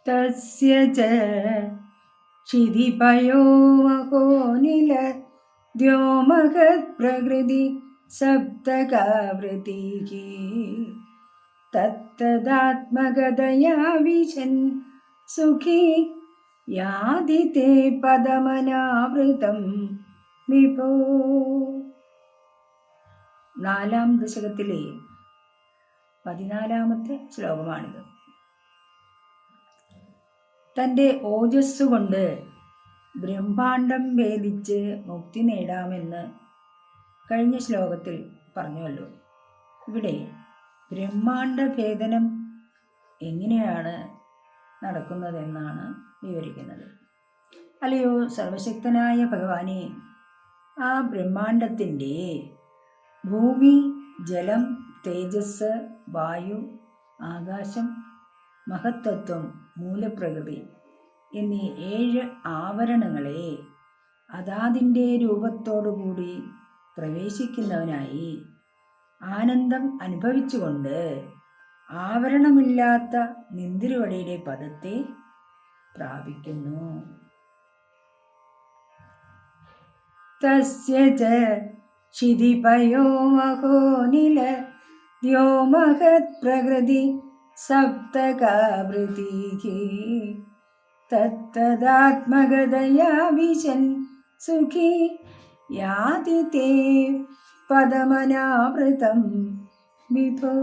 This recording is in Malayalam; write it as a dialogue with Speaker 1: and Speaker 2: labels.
Speaker 1: തസ്യ ച ക്ഷിതിപയോ മഹോനില ദ്യോമഹത് പ്രകൃതി സപ്തകാവൃതിഃ തത്തദാത്മഗതയാ വിശൻ സുഖി യാതി തേ പദമനാവൃതം വിഭോ. 4-ാം ദശകത്തിലെ 14-ാമത്തെ ശ്ലോകമാണിത്. തൻ്റെ ഓജസ്സുകൊണ്ട് ബ്രഹ്മാണ്ടം ഭേദിച്ച് മുക്തി നേടാമെന്ന് കഴിഞ്ഞ ശ്ലോകത്തിൽ പറഞ്ഞുവല്ലോ. ഇവിടെ ബ്രഹ്മാണ്ട ഭേദനം എങ്ങനെയാണ് നടക്കുന്നതെന്നാണ് വിവരിക്കുന്നത്. അല്ലയോ സർവശക്തനായ ഭഗവാനെ, ആ ബ്രഹ്മാണ്ടത്തിൻ്റെ ഭൂമി, ജലം, തേജസ്, വായു, ആകാശം, മഹത്തത്വം, മൂലപ്രകൃതി എന്നീ 7 ആവരണങ്ങളെ അതാതിൻ്റെ രൂപത്തോടുകൂടി പ്രവേശിക്കുന്നവനായി ആനന്ദം അനുഭവിച്ചുകൊണ്ട് ആവരണമില്ലാത്ത നിന്തിരുവടിയുടെ പദത്തെ പ്രാപിക്കുന്നു. തസ്യ ച ക്ഷിതിപയോ മഹോനില ദ്യോമഹത് പ്രകൃതി സപ്തകാവൃതിഃ തത്തദാത്മഗതയാ വിശൻ സുഖി യാതി തേ പദമനാവൃതം വിഭോ.